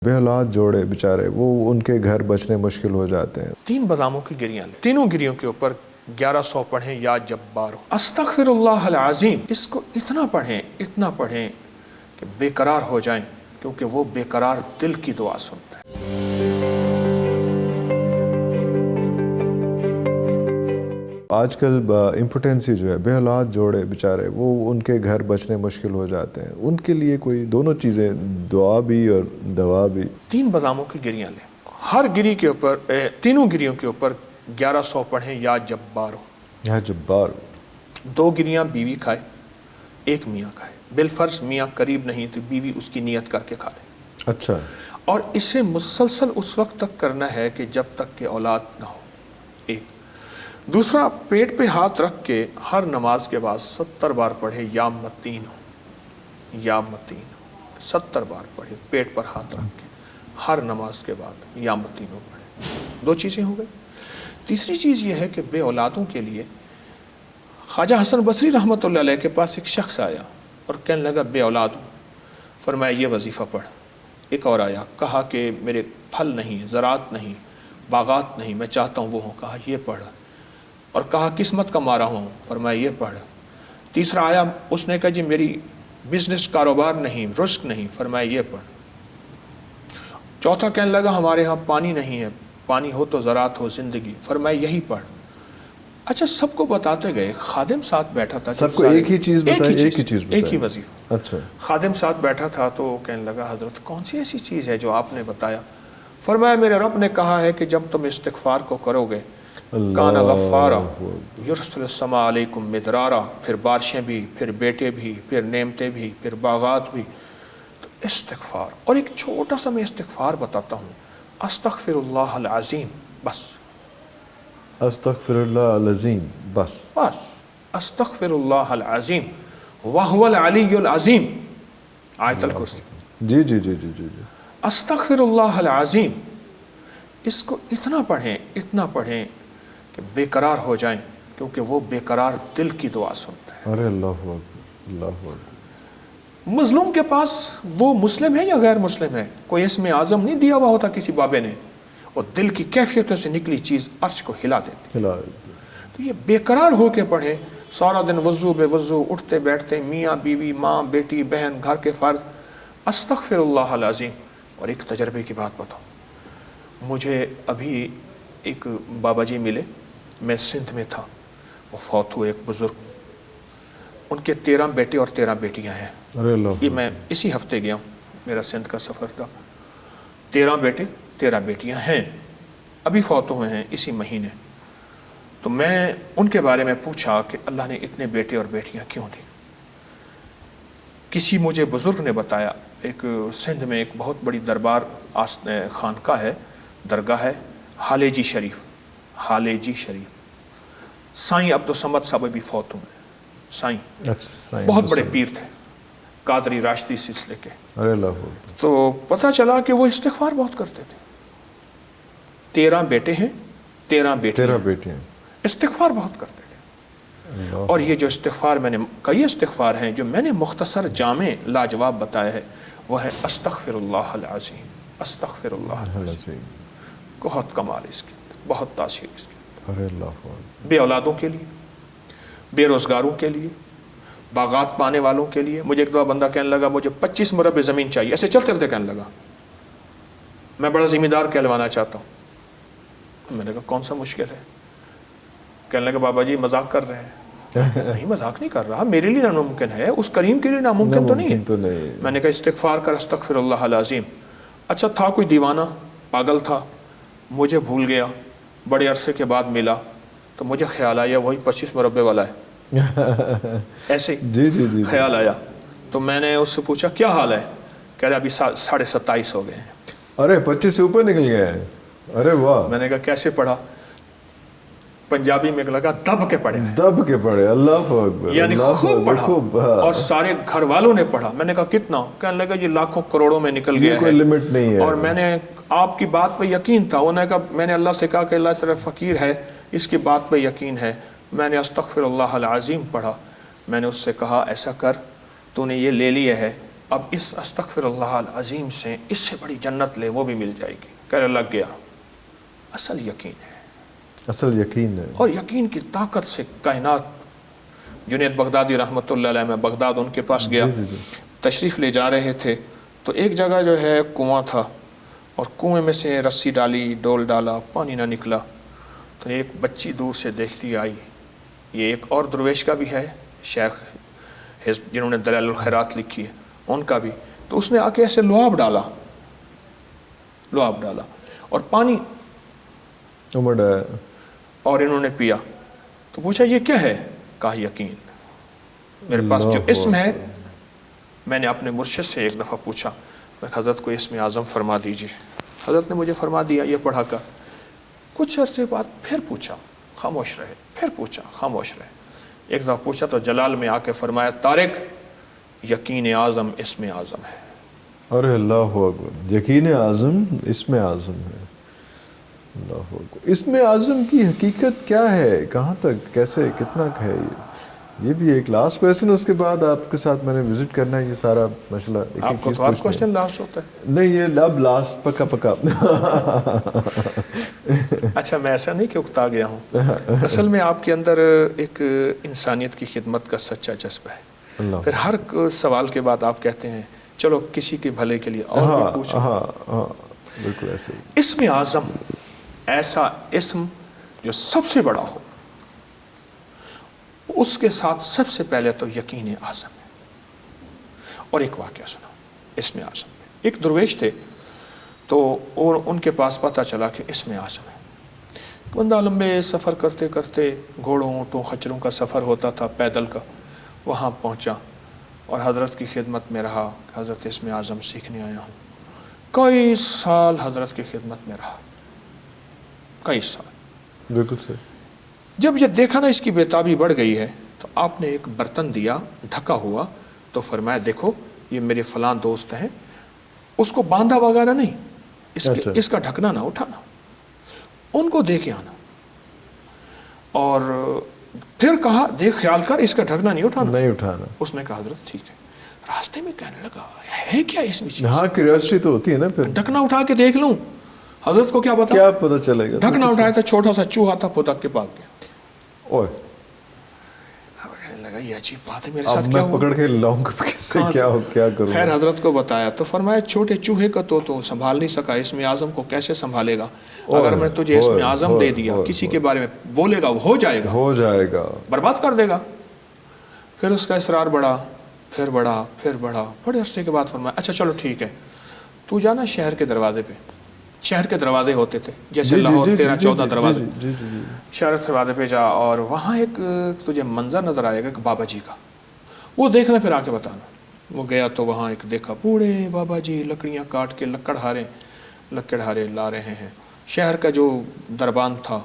بے اولاد جوڑے بیچارے، وہ ان کے گھر بچنے مشکل ہو جاتے ہیں۔ 3 باداموں کی گریاں لیں، تینوں گریوں کے اوپر 1100 پڑھیں یا جبار ہو۔ استغفر اللہ العظیم، اس کو اتنا پڑھیں کہ بے قرار ہو جائیں، کیونکہ وہ بے قرار دل کی دعا سنتا ہے۔ آج کل امپوٹنسی جو ہے، بے اولاد جوڑے بیچارے، وہ ان کے گھر بچنے مشکل ہو جاتے ہیں، ان کے لیے کوئی دونوں چیزیں، دعا بھی اور دوا بھی۔ 3 باداموں کی گریاں لیں، ہر گری کے اوپر تینوں گریوں کے اوپر 1100 پڑھیں یا جبار ہو۔ یا جبار۔ 2 گریاں بیوی کھائے، 1 میاں کھائے، بالفرض میاں قریب نہیں تو بیوی اس کی نیت کر کے کھا لے۔ اچھا۔ اور اسے مسلسل اس وقت تک کرنا ہے کہ جب تک کہ اولاد نہ ہو، 1۔ دوسرا، پیٹ پہ ہاتھ رکھ کے ہر نماز کے بعد 70 بار پڑھے یا متین ہو، یا متین ہو، 70 بار پڑھے پیٹ پر ہاتھ رکھ کے ہر نماز کے بعد یا متین ہو پڑھے۔ 2 چیزیں ہو گئی۔ تیسری چیز یہ ہے کہ بے اولادوں کے لیے خواجہ حسن بصری رحمۃ اللہ علیہ کے پاس ایک شخص آیا اور کہنے لگا بے اولاد ہوں، فرمایا یہ وظیفہ پڑھ۔ ایک اور آیا، کہا کہ میرے پھل نہیں، زراعت نہیں، باغات نہیں، میں چاہتا ہوں وہ ہوں، کہا یہ پڑھ۔ اور کہا قسمت کا مارا ہوں، فرمایا یہ پڑھ۔ تیسرا آیا، اس نے کہا جی میری بزنس کاروبار نہیں، رزق نہیں، فرمایا یہ پڑھ۔ چوتھا کہنے لگا ہمارے ہاں پانی نہیں ہے، پانی ہو تو زراعت ہو زندگی، فرمایا یہی پڑھ۔ اچھا، سب کو بتاتے گئے، خادم ساتھ بیٹھا تھا، سب کو ایک ہی چیز بتائی، ایک ہی وظیفہ۔ اچھا۔ خادم ساتھ بیٹھا تھا تو کہنے لگا حضرت کون سی ایسی چیز ہے جو آپ نے بتایا؟ فرمایا میرے رب نے کہا ہے کہ جب تم استغفار کو کرو گے، کان غفارا یرسل السماء علیکم مدرارا، پھر بارشیں بھی، پھر بیٹے بھی، پھر نعمتیں بھی، پھر باغات بھی۔ تو استغفار، اور ایک چھوٹا سا میں استغفار بتاتا ہوں، استغفر اللہ العظیم، بس استغفر اللہ العظیم، بس استغفر اللہ العظیم وہو العلی العظیم، آیت الکرسی۔ جی جی جی جی جی جی۔ استغفر اللہ العظیم، اس کو اتنا پڑھیں کہ بے قرار ہو جائیں، کیونکہ وہ بے قرار دل کی دعا سنتا ہے۔ ارے اللہ اکبر، اللہ اکبر۔ مظلوم کے پاس وہ مسلم ہے یا غیر مسلم ہے، کوئی اسم اعظم نہیں دیا ہوا ہوتا کسی بابے نے، اور دل کی کیفیتوں سے نکلی چیز عرش کو ہلا دیتی۔ تو یہ بے قرار ہو کے پڑھے، سارا دن وضو بے وضو، اٹھتے بیٹھتے، میاں بیوی، ماں بیٹی بہن، گھر کے فرد، استغفر اللہ العظیم۔ اور ایک تجربے کی بات بتاؤں، مجھے ابھی ایک بابا جی ملے، میں سندھ میں تھا، وہ فوت ہوئے، ایک بزرگ، ان کے 13 بیٹے اور 13 بیٹیاں ہیں۔ ارے اللہ، یہ میں اسی ہفتے گیا ہوں، میرا سندھ کا سفر تھا۔ 13 بیٹے 13 بیٹیاں ہیں، ابھی فوت ہوئے ہیں اسی مہینے۔ تو میں ان کے بارے میں پوچھا کہ اللہ نے اتنے بیٹے اور بیٹیاں کیوں دی؟ کسی مجھے بزرگ نے بتایا، ایک سندھ میں ایک بہت بڑی دربار خانقاہ ہے، درگاہ ہے، حالیجی شریف، سائیں عبدالصمد صاحب بھی فوت ہوئے، سائیں بہت بڑے پیر تھے، قادری راشدی سلسلے کے۔ ارے اللہ، تو پتہ چلا کہ وہ استغفار بہت کرتے تھے۔ 13 بیٹے ہیں، 13 بیٹے ہیں، استغفار بہت کرتے تھے۔ اور یہ جو استغفار میں نے، کئی استغفار ہیں جو میں نے مختصر جامع لاجواب بتایا ہے، وہ ہے استغفر اللہ العظیم، استغفر اللہ العظیم۔ بہت کمال اس کی، بہت تاثیر اس کی۔ ارے اللہ، بے اولادوں کے لیے، بے روزگاروں کے لیے، باغات پانے والوں کے لیے۔ مجھے ایک دو بندہ کہنے لگا مجھے 25 مربع زمین چاہیے، ایسے چلتے رہتے کہنے لگا میں بڑا ذمہ دار کہلوانا چاہتا ہوں۔ میں نے کہا کون سا مشکل ہے؟ کہنے لگا بابا جی مذاق کر رہے ہیں۔ نہیں مذاق نہیں کر رہا، میرے لیے ناممکن ہے، اس کریم کے لیے ناممکن تو نہیں ہے۔ میں نے کہا استغفار کر، استغفر اللہ العظیم۔ اچھا، تھا کوئی دیوانہ پاگل تھا، مجھے بھول گیا، بڑے عرصے کے بعد ملا تو مجھے خیال آیا وہی 25 مربع والا ہے، ایسے جی خیال آیا۔ تو میں نے اس سے پوچھا کیا حال ہے؟ کہہ رہا ابھی 27.5 ہو گئے ہیں۔ ارے 25 سے اوپر نکل گئے ہیں، ارے واہ۔ میں نے کہا کیسے پڑھا؟ پنجابی میں لگا دب کے پڑھے، اللہ اکبر، یعنی خوب پڑھا، اور سارے گھر والوں نے پڑھا۔ میں نے کہا کتنا؟ کہنے لگا یہ لاکھوں کروڑوں میں نکل گیا ہے، کوئی لمٹ نہیں ہے۔ اور میں نے آپ کی بات پہ یقین تھا، انہوں نے کہا میں نے اللہ سے کہا کہ اللہ تعالیٰ فقیر ہے، اس کی بات پہ یقین ہے۔ میں نے استغفر اللہ العظیم پڑھا۔ میں نے اس سے کہا ایسا کر، تو نے یہ لے لیا ہے، اب اس استغفر اللہ العظیم سے اس سے بڑی جنت لے وہ بھی مل جائے گی. کہنے لگ گیا اصل یقین ہے, اصل یقین ہے. اور یقین کی طاقت سے کائنات. جنید بغدادی رحمۃ اللہ علیہ, میں بغداد ان کے پاس گیا, تشریف لے جا رہے تھے تو ایک جگہ جو ہے کنواں تھا, اور کنویں میں سے رسی ڈالی, ڈول ڈالا, پانی نہ نکلا. تو ایک بچی دور سے دیکھتی آئی, یہ ایک اور درویش کا بھی ہے, شیخ جنہوں نے دلائل الخیرات لکھی ہے ان کا بھی. تو اس نے آ کے ایسے لعاب ڈالا اور پانی اور انہوں نے پیا. تو پوچھا یہ کیا ہے؟ کہا یقین. میرے پاس جو اسم ہے, میں نے اپنے مرشد سے ایک دفعہ پوچھا, میں حضرت کو اسم اعظم فرما دیجیے. حضرت نے مجھے فرما دیا, یہ پڑھا کر. کچھ عرصے بعد پھر پوچھا, خاموش رہے, پھر پوچھا, خاموش رہے. ایک دفعہ پوچھا تو جلال میں آ کے فرمایا طارق یقین اعظم اسم اعظم ہے. ارے اللہ اکبر, یقین اعظم اسم اعظم ہے. اللہ اکبر. اسم اعظم کی حقیقت کیا ہے, کہاں تک, کیسے, کتنا ہے یہ بھی ایک لاسٹ کویسچن. اس کے بعد آپ کے ساتھ میں نے وزٹ کرنا ہے, یہ سارا مسئلہ آپ کو تو آپ کویسچن لاسٹ ہوتا ہے نہیں, یہ اب لاسٹ پکا. اچھا, میں ایسا نہیں کہ اکتا گیا ہوں, اصل میں آپ کے اندر ایک انسانیت کی خدمت کا سچا جذبہ ہے. پھر ہر سوال کے بعد آپ کہتے ہیں چلو کسی کے بھلے کے لیے اور بھی پوچھیں. بالکل ایسے. اسم اعظم ایسا اسم جو سب سے بڑا ہو, اس کے ساتھ سب سے پہلے تو یقین اعظم ہے. اور ایک واقعہ سنا اسم اعظم میں. ایک درویش تھے تو اور ان کے پاس پتہ چلا کہ اسم اعظم ہے. بندہ لمبے سفر کرتے کرتے, گھوڑوں اونٹوں خچروں کا سفر ہوتا تھا, پیدل کا, وہاں پہنچا اور حضرت کی خدمت میں رہا. حضرت اسم اعظم سیکھنے آیا ہوں. کئی سال حضرت کی خدمت میں رہا, کئی سال. بالکل صحیح. جب یہ دیکھا نا اس کی بےتابی بڑھ گئی ہے, تو آپ نے ایک برتن دیا ڈھکا ہوا, تو فرمایا دیکھو یہ میرے فلاں دوست ہیں, اس کو باندھا وغیرہ نہیں, اس کا ڈھکنا نہ اٹھانا, ان کو دے کے آنا. اور پھر کہا دیکھ خیال کر اس کا ڈھکنا نہیں اٹھانا. اس نے کہا حضرت ٹھیک ہے. راستے میں کہنے لگا ہے کیا اس میں چیز؟ ہاں کیوریوسٹی تو ہوتی ہے نا, پھر ڈھکنا اٹھا کے دیکھ لوں. حضرت کو کیا پتا چلے گا. ڈھکنا اٹھایا تھا, چھوٹا سا چوہا تھا, پھدک کے بھاگ گیا. اوئے, لگا یہ عجیب بات ہے, میرے ساتھ کیا ہوا, پکڑ کے لاؤں گا کیسے, کیا کروں. خیر حضرت کو بتایا تو فرمایا چھوٹے چوہے کا تو سنبھال نہیں سکا, اسم اعظم کو کیسے سنبھالے گا؟ اگر میں تجھے اسم اعظم دے دیا, کسی کے بارے میں بولے گا وہ ہو جائے گا, برباد کر دے گا. پھر اس کا اصرار بڑھا, پھر بڑھا. بڑے عرصے کے بعد فرمایا اچھا چلو ٹھیک ہے, تو جانا شہر کے دروازے پہ. شہر کے دروازے ہوتے تھے جیسے لاہور 13-14 دروازے, شہر کے دروازے پہ جا, اور وہاں ایک تجھے منظر نظر آئے گا ایک بابا جی کا, وہ دیکھنا پھر آ کے بتانا. وہ گیا تو وہاں ایک دیکھا بوڑھے بابا جی لکڑیاں کاٹ کے لکڑہارے لا رہے ہیں. شہر کا جو دربان تھا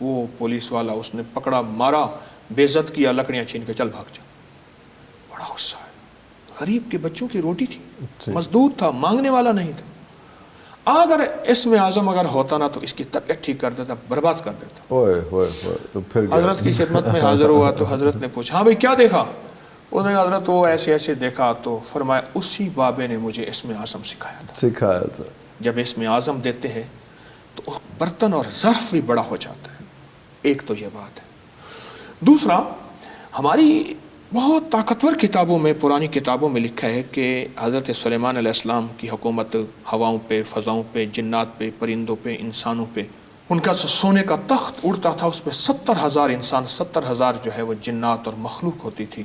وہ پولیس والا, اس نے پکڑا, مارا, بے عزت کیا, لکڑیاں چھین کے چل بھاگ جا. بڑا غصہ ہے, غریب کے بچوں کی روٹی تھی, مزدور تھا, مانگنے والا نہیں تھا. اگر اسم اعظم اگر ہوتا نا تو اس کی طبیعت ٹھیک کر دیتا, برباد کر دیتا. حضرت کی خدمت میں حاضر ہوا تو حضرت نے پوچھا ہاں بھائی کیا دیکھا؟ انہوں نے حضرت وہ ایسے ایسے دیکھا. تو فرمایا اسی بابے نے مجھے اسم اعظم سکھایا تھا. جب اسم اعظم دیتے ہیں تو برتن اور ظرف بھی بڑا ہو جاتا ہے. ایک تو یہ بات ہے. دوسرا, ہماری بہت طاقتور کتابوں میں, پرانی کتابوں میں لکھا ہے کہ حضرت سلیمان علیہ السلام کی حکومت ہواؤں پہ, فضاؤں پہ, جنات پہ, پرندوں پہ, انسانوں پہ, ان کا سونے کا تخت اڑتا تھا, اس پہ 70,000 انسان, 70,000 جو ہے وہ جنات اور مخلوق ہوتی تھی.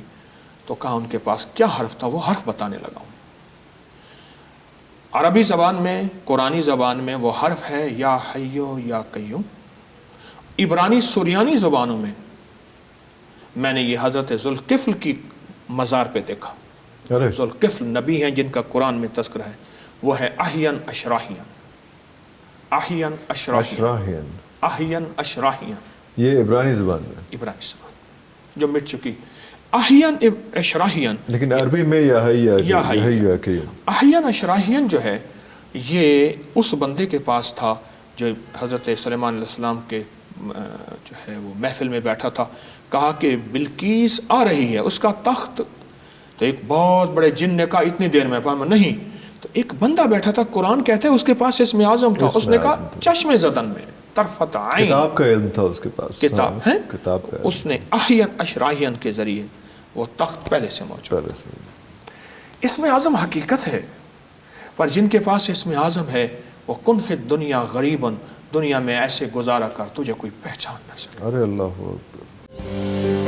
تو کہا ان کے پاس کیا حرف تھا, وہ حرف بتانے لگا ہوں. عربی زبان میں, قرآنی زبان میں وہ حرف ہے یا حیو یا قیوم. عبرانی سریانی زبانوں میں نے یہ حضرت ذوالکفل کی مزار پہ دیکھا. ذوالکفل نبی ہیں جن کا قرآن میں تذکرہ ہے, وہ ہے احین اشراحین. یہ عبرانی زبان میں, عبرانی زبان جو مٹ چکی. احین اشراحین, لیکن عربی میں یا احین اشراحین جو ہے یہ اس بندے کے پاس تھا جو حضرت سلیمان علیہ السلام کے جو ہے وہ محفل میں بیٹھا تھا. کہا کہ بلقیس آ رہی ہے, اس کا تخت تو ایک بہت بڑے جن نے کہا اتنی دیر میں فرمایا نہیں. تو ایک بندہ بیٹھا تھا, قرآن کہتے ہیں اس کے پاس اسم اعظم تھا, اس نے کہا چشم زدن میں طرفت عین, کتاب کا علم تھا اس کے پاس, کتاب ہے, کتاب کا اس نے احین اشراحین کے ذریعے وہ تخت پہلے سے موجود. پہلے سے اسم اعظم حقیقت ہے, پر جن کے پاس اسم اعظم ہے وہ کن فی الدنیا غریباً, دنیا میں ایسے گزارا کر تجھے کوئی پہچان نہ سکے. ارے اللہ اکبر.